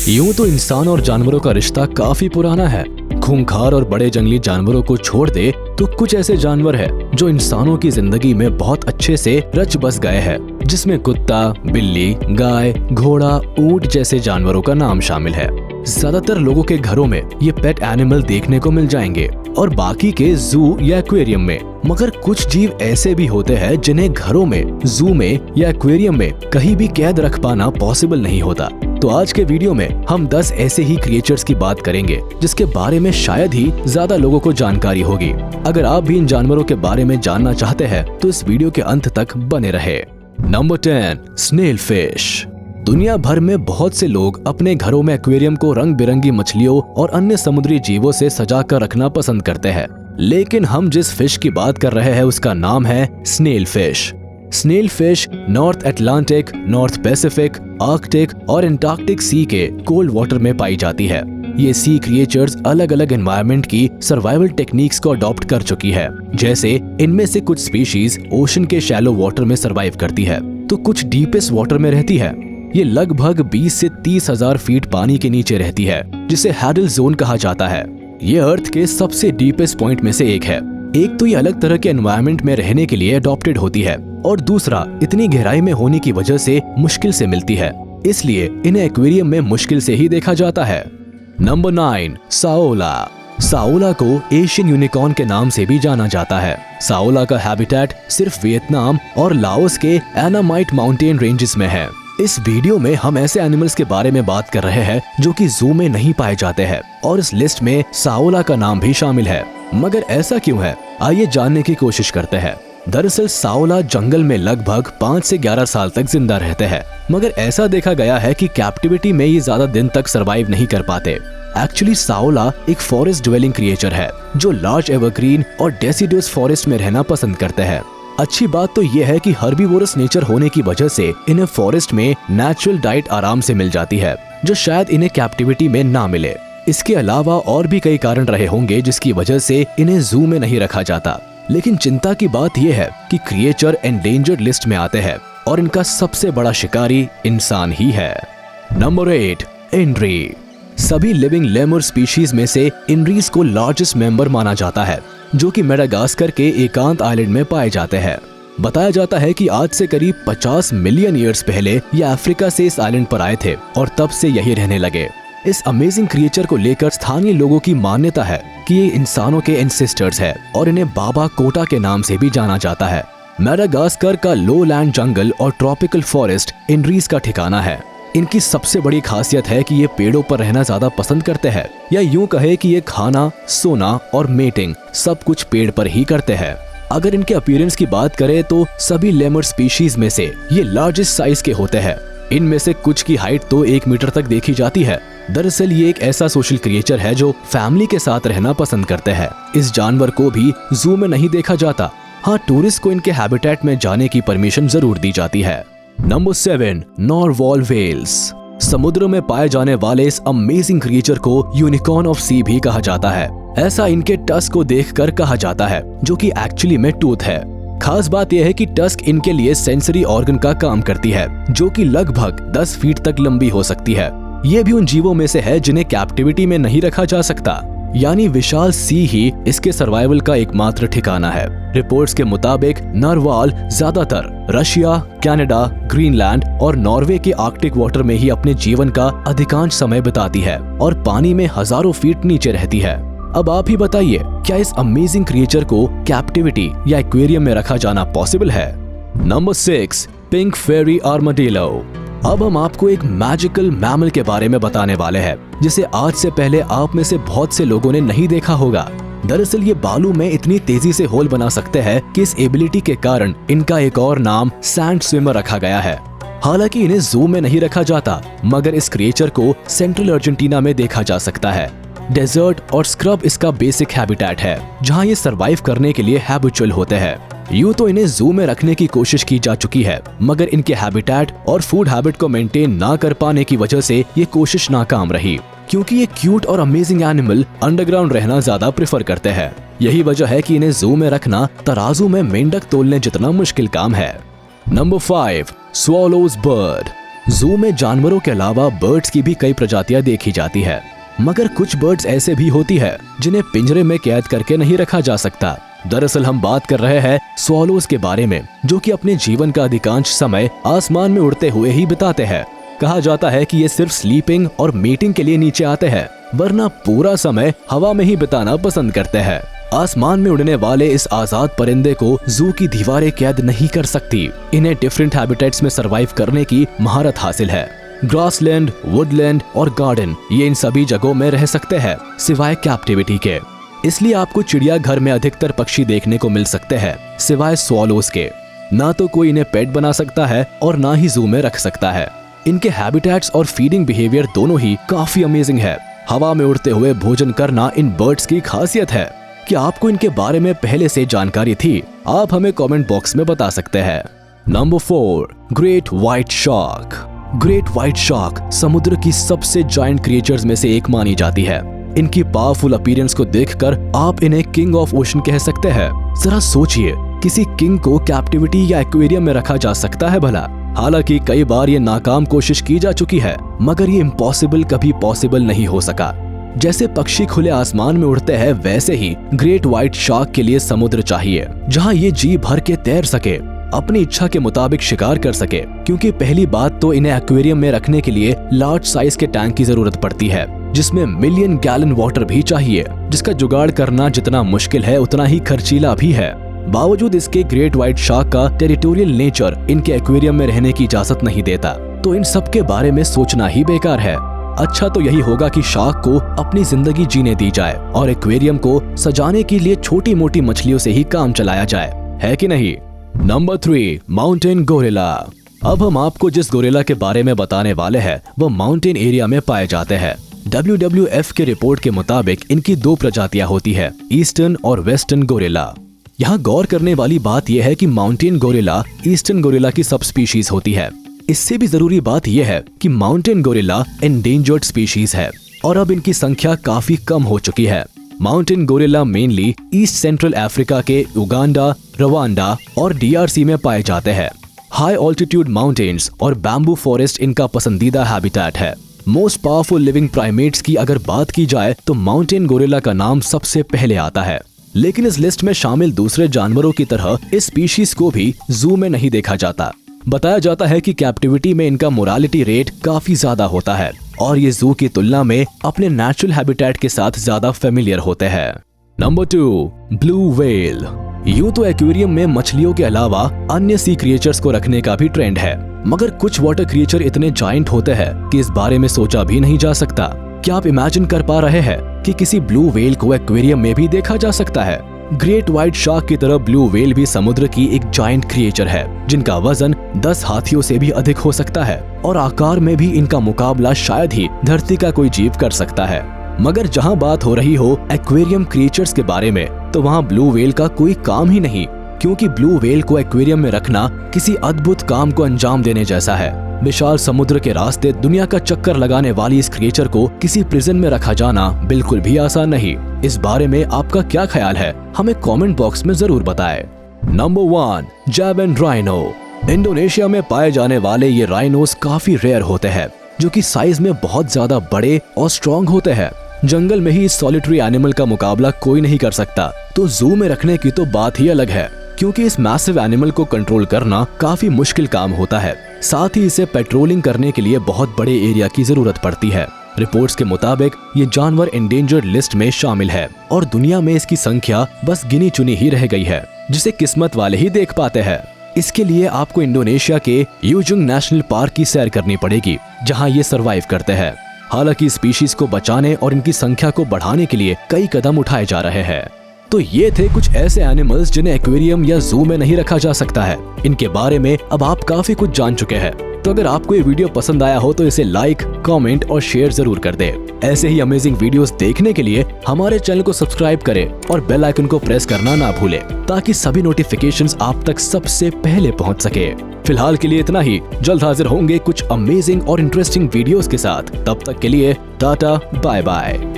यूं तो इंसान और जानवरों का रिश्ता काफी पुराना है। खूंखार और बड़े जंगली जानवरों को छोड़ दे तो कुछ ऐसे जानवर हैं जो इंसानों की जिंदगी में बहुत अच्छे से रच बस गए हैं, जिसमें कुत्ता, बिल्ली, गाय, घोड़ा, ऊंट जैसे जानवरों का नाम शामिल है। ज्यादातर लोगों के घरों में ये पेट एनिमल देखने को मिल जाएंगे और बाकी के जू या एक्वेरियम में। मगर कुछ जीव ऐसे भी होते हैं जिन्हें घरों में, जू में या एक्वेरियम में कहीं भी कैद रख पाना पॉसिबल नहीं होता। तो आज के वीडियो में हम 10 ऐसे ही क्रिएचर्स की बात करेंगे जिसके बारे में शायद ही ज्यादा लोगों को जानकारी होगी। अगर आप भी इन जानवरों के बारे में जानना चाहते हैं तो इस वीडियो के अंत तक बने रहे। Number 10, snail fish. दुनिया भर में बहुत से लोग अपने घरों में एक्वेरियम को रंग बिरंगी मछलियों और अन्य समुद्री जीवों से सजा कर रखना पसंद करते हैं, लेकिन हम जिस फिश की बात कर रहे हैं उसका नाम है snail fish. Snail fish North Atlantic, North Pacific, Arctic और एंटार्क्टिक सी के कोल्ड वाटर में पाई जाती है। ये सी क्रिएचर्स अलग अलग एनवायरनमेंट की सर्वाइवल टेक्निक्स को अडॉप्ट कर चुकी है। जैसे इनमें से कुछ स्पीशीज ओशन के शैलो वाटर में सर्वाइव करती है तो कुछ डीपेस्ट वाटर में रहती है। ये लगभग 20 से 30 हजार फीट पानी के नीचे रहती है, जिसे हैडल जोन कहा जाता है। ये अर्थ के सबसे डीपेस्ट पॉइंट में से एक है। एक तो ये अलग तरह के एनवायरनमेंट में रहने के लिए अडॉप्टेड होती है और दूसरा इतनी गहराई में होने की वजह से मुश्किल से मिलती है, इसलिए इन्हें एक्वेरियम में मुश्किल से ही देखा जाता है। नंबर 9, साओला। साओला को एशियन यूनिकॉर्न के नाम से भी जाना जाता है। साओला का हैबिटेट सिर्फ वियतनाम और लाओस के एनामाइट माउंटेन रेंजेस में है। इस वीडियो में हम ऐसे एनिमल्स के बारे में बात कर रहे हैं जो कि जू में नहीं पाए जाते हैं और इस लिस्ट में साओला का नाम भी शामिल है। मगर ऐसा क्यों है, आइए जानने की कोशिश करते हैं। दरअसल साओला जंगल में लगभग 5 से 11 साल तक जिंदा रहते हैं, मगर ऐसा देखा गया है कि कैप्टिविटी में ये ज्यादा दिन तक सरवाइव नहीं कर पाते। एक्चुअली साओला एक फॉरेस्ट ड्वेलिंग क्रिएचर है जो लार्ज एवरग्रीन और डेसिडुअस फॉरेस्ट में रहना पसंद करते हैं। अच्छी बात तो ये है कि हर्बीवोरस नेचर होने की वजह से इन्हें फॉरेस्ट में नेचुरल डाइट आराम से मिल जाती है, जो शायद इन्हें कैप्टिविटी में ना मिले। इसके अलावा और भी कई कारण रहे होंगे जिसकी वजह से इन्हें जू में नहीं रखा जाता। लेकिन चिंता की बात यह है कि क्रिएचर एंडेंजर्ड लिस्ट में आते हैं और इनका सबसे बड़ा शिकारी इंसान ही है। नंबर 8, इनरी। सभी लिविंग लेमर स्पीशीज में से इनरीज को लार्जेस्ट मेंबर माना जाता है, जो कि मेडागास्कर के एकांत आइलैंड में पाए जाते हैं। बताया जाता है कि आज से करीब 50 मिलियन ईयर्स पहले ये अफ्रीका से इस आइलैंड पर आए थे और तब से यही रहने लगे। इस अमेजिंग क्रिएचर को लेकर स्थानीय लोगों की मान्यता है कि ये इंसानों के एंसेस्टर्स है और इन्हें बाबा कोटा के नाम से भी जाना जाता है। मेडागास्कर का लोलैंड जंगल और ट्रॉपिकल फॉरेस्ट इनरीज का ठिकाना है। इनकी सबसे बड़ी खासियत है कि ये पेड़ों पर रहना ज्यादा पसंद करते हैं, या यूं कहे कि ये खाना, सोना और मेटिंग सब कुछ पेड़ पर ही करते हैं। अगर इनके अपीयरेंस की बात करें तो सभी लेमर स्पीशीज में से ये लार्जेस्ट साइज के होते हैं। इनमें से कुछ की हाइट तो 1 मीटर तक देखी जाती है। दरअसल ये एक ऐसा सोशल क्रिएचर है जो फैमिली के साथ रहना पसंद करते हैं। इस जानवर को भी जू में नहीं देखा जाता। हाँ, टूरिस्ट को इनके हैबिटेट में जाने की परमिशन जरूर दी जाती है। Number 7, narwhal whales. समुद्र में पाए जाने वाले इस अमेजिंग क्रिएचर को यूनिकॉर्न ऑफ सी भी कहा जाता है। ऐसा इनके टस्क को देखकर कहा जाता है, जो कि एक्चुअली में टूथ है। खास बात यह है कि टस्क इनके लिए सेंसरी ऑर्गन का काम करती है, जो कि लगभग 10 फीट तक लंबी हो सकती है। ये भी उन जीवों में से है जिन्हें कैप्टिविटी में नहीं रखा जा सकता, यानी विशाल सी ही इसके सर्वाइवल का एकमात्र ठिकाना है। रिपोर्ट्स के मुताबिक नरवाल ज्यादातर रशिया, कनाडा, ग्रीनलैंड और नॉर्वे के आर्कटिक वाटर में ही अपने जीवन का अधिकांश समय बिताती है और पानी में हजारों फीट नीचे रहती है। अब आप ही बताइए, क्या इस अमेजिंग क्रिएचर को कैप्टिविटी या एक्वेरियम में रखा जाना पॉसिबल है? नंबर 6, पिंक फेरी आर्माडिलो। अब हम आपको एक मैजिकल मैमल के बारे में बताने वाले हैं जिसे आज से पहले आप में से बहुत से लोगों ने नहीं देखा होगा। दरअसल ये बालू में इतनी तेजी से होल बना सकते हैं कि इस एबिलिटी के कारण इनका एक और नाम सैंड स्विमर रखा गया है। हालांकि इन्हें जू में नहीं रखा जाता, मगर इस क्रिएचर को सेंट्रल अर्जेंटीना में देखा जा सकता है। डेजर्ट और स्क्रब इसका बेसिक हैबिटेट है, जहां ये सरवाइव करने के लिए हैबिचुअल होते हैं। यूं तो इन्हें जू में रखने की कोशिश की जा चुकी है, मगर इनके हैबिटेट और फूड हैबिट को मेंटेन ना कर पाने की वजह से ये कोशिश नाकाम रही, क्योंकि ये क्यूट और अमेजिंग एनिमल अंडरग्राउंड रहना ज्यादा प्रेफर करते हैं। यही वजह है कि इन्हें जू में रखना तराजू में मेंढक तोलने जितना मुश्किल काम है। Number 5, swallows bird. जू में जानवरों के अलावा बर्ड्स की भी कई प्रजातियां देखी जाती है, मगर कुछ बर्ड्स ऐसे भी होती है जिन्हें पिंजरे में कैद करके नहीं रखा जा सकता। दरअसल हम बात कर रहे हैं स्वॉलोज के बारे में, जो कि अपने जीवन का अधिकांश समय आसमान में उड़ते हुए ही बिताते हैं। कहा जाता है कि ये सिर्फ स्लीपिंग और मीटिंग के लिए नीचे आते हैं, वरना पूरा समय हवा में ही बिताना पसंद करते हैं। आसमान में उड़ने वाले इस आजाद परिंदे को जू की दीवारें कैद नहीं कर सकती। इन्हें डिफरेंट हैबिटेट्स में सरवाइव करने की महारत हासिल है। ग्रासलैंड, वुडलैंड और गार्डन, ये इन सभी जगहों में रह सकते हैं सिवाय कैप्टिविटी के। इसलिए आपको चिड़ियाघर में अधिकतर पक्षी देखने को मिल सकते हैं सिवाय स्वॉलोज के। ना तो कोई इन्हें पेट बना सकता है और ना ही जू में रख सकता है। इनके हैबिटेट्स और फीडिंग बिहेवियर दोनों ही काफी अमेजिंग है। हवा में उड़ते हुए भोजन करना इन बर्ड्स की खासियत है। क्या आपको इनके बारे में पहले से जानकारी थी? आप हमें कमेंट बॉक्स में बता सकते हैं। Number 4, great white shark. Great white shark समुद्र की सबसे जायंट क्रिएचर्स में से एक मानी जाती है। इनकी पावरफुल अपीयरेंस को देखकर आप इन्हें किंग ऑफ ओशन कह सकते हैं। जरा सोचिए, किसी किंग को कैप्टिविटी या एक्वेरियम में रखा जा सकता है भला? हालांकि कई बार ये नाकाम कोशिश की जा चुकी है, मगर ये इम्पॉसिबल कभी पॉसिबल नहीं हो सका। जैसे पक्षी खुले आसमान में उड़ते हैं, वैसे ही ग्रेट व्हाइट शार्क के लिए समुद्र चाहिए, जहां ये जी भर के तैर सके, अपनी इच्छा के मुताबिक शिकार कर सके। क्योंकि पहली बात तो इन्हें एक्वेरियम में रखने के लिए लार्ज साइज के टैंक की जरूरत पड़ती है, जिसमें मिलियन गैलन वाटर भी चाहिए, जिसका जुगाड़ करना जितना मुश्किल है उतना ही खर्चीला भी है। बावजूद इसके ग्रेट व्हाइट शार्क का टेरिटोरियल नेचर इनके एक्वेरियम में रहने की इजाजत नहीं देता, तो इन सब के बारे में सोचना ही बेकार है। अच्छा तो यही होगा कि शार्क को अपनी जिंदगी जीने दी जाए और एक्वेरियम को सजाने के लिए छोटी मोटी मछलियों से ही काम चलाया जाए, है कि नहीं? Number 3, mountain gorilla. अब हम आपको जिस गोरिल्ला के बारे में बताने वाले हैं वो माउंटेन एरिया में पाए जाते हैं। WWF के रिपोर्ट के मुताबिक इनकी 2 प्रजातियां होती है, ईस्टर्न और वेस्टर्न गोरिल्ला। यहाँ गौर करने वाली बात यह है कि माउंटेन गोरिल्ला ईस्टर्न गोरिल्ला की सब स्पीशीज होती है। इससे भी जरूरी बात यह है कि माउंटेन गोरिल्ला एंडेंजर्ड स्पीशीज है और अब इनकी संख्या काफी कम हो चुकी है। Mountain gorilla mainly east central Africa के उगांडा, रवांडा और DRC में पाए जाते हैं। हाई ऑल्टीट्यूड माउंटेन्स और बैम्बू फॉरेस्ट इनका पसंदीदा हैबिटेट है। मोस्ट पावरफुल लिविंग प्राइमेट्स की अगर बात की जाए तो माउंटेन गोरिल्ला का नाम सबसे पहले आता है। लेकिन इस लिस्ट में शामिल दूसरे जानवरों की तरह इस स्पीशीज को भी जू में नहीं देखा जाता। बताया जाता है कि कैप्टिविटी में इनका मोरालिटी रेट काफी ज्यादा होता है और ये जू की तुलना में अपने नेचुरल हैबिटेट के साथ ज्यादा फेमिलियर होते हैं। Number 2, blue whale. यूं तो एक्वेरियम में मछलियों के अलावा अन्य सी क्रिएचर्स को रखने का भी ट्रेंड है, मगर कुछ वाटर क्रिएचर इतने जायंट होते हैं कि इस बारे में सोचा भी नहीं जा सकता। क्या आप इमेजिन कर पा रहे हैं कि किसी ब्लू व्हेल को एक्वेरियम में भी देखा जा सकता है? ग्रेट व्हाइट शार्क की तरह ब्लू व्हेल भी समुद्र की एक जायंट क्रिएचर है, जिनका वजन 10 हाथियों से भी अधिक हो सकता है और आकार में भी इनका मुकाबला शायद ही धरती का कोई जीव कर सकता है। मगर जहां बात हो रही हो एक्वेरियम क्रिएचर्स के बारे में, तो वहां ब्लू व्हेल का कोई काम ही नहीं, क्योंकि ब्लू व्हेल को एक्वेरियम में रखना किसी अद्भुत काम को अंजाम देने जैसा है। विशाल समुद्र के रास्ते दुनिया का चक्कर लगाने वाली इस क्रिएचर को किसी प्रिजन में रखा जाना बिल्कुल भी आसान नहीं। इस बारे में आपका क्या ख्याल है? हमें कमेंट बॉक्स में जरूर बताएं। Number 1, जावेन rhino. इंडोनेशिया में पाए जाने वाले ये राइनोस काफी रेयर होते हैं, जो कि साइज में बहुत ज्यादा बड़े और स्ट्रॉन्ग होते हैं। जंगल में ही इस सॉलिटरी एनिमल का मुकाबला कोई नहीं कर सकता, तो जू में रखने की तो बात ही अलग है, क्योंकि इस मैसिव एनिमल को कंट्रोल करना काफी मुश्किल काम होता है। साथ ही इसे पेट्रोलिंग करने के लिए बहुत बड़े एरिया की जरूरत पड़ती है। रिपोर्ट्स के मुताबिक ये जानवर एंडेंजर्ड लिस्ट में शामिल है और दुनिया में इसकी संख्या बस गिनी चुनी ही रह गई है, जिसे किस्मत वाले ही देख पाते हैं। इसके लिए आपको इंडोनेशिया के यूजुंग नेशनल पार्क की सैर करनी पड़ेगी, जहां ये सरवाइव करते हैं। हालांकि स्पीशीज को बचाने और इनकी संख्या को बढ़ाने के लिए कई कदम उठाए जा रहे हैं। तो ये थे कुछ ऐसे एनिमल्स जिन्हें एक्वेरियम या जू में नहीं रखा जा सकता है। इनके बारे में अब आप काफी कुछ जान चुके हैं। तो अगर आपको ये वीडियो पसंद आया हो तो इसे लाइक, कमेंट और शेयर जरूर कर दें। ऐसे ही अमेजिंग वीडियोस देखने के लिए हमारे चैनल को सब्सक्राइब करें और बेल आइकन को प्रेस करना ना भूलें, ताकि सभी नोटिफिकेशंस आप तक सबसे पहले पहुंच सके। फिलहाल के लिए इतना ही। जल्द हाजिर होंगे कुछ अमेजिंग और इंटरेस्टिंग वीडियोस के साथ। तब तक के लिए टाटा, बाय बाय।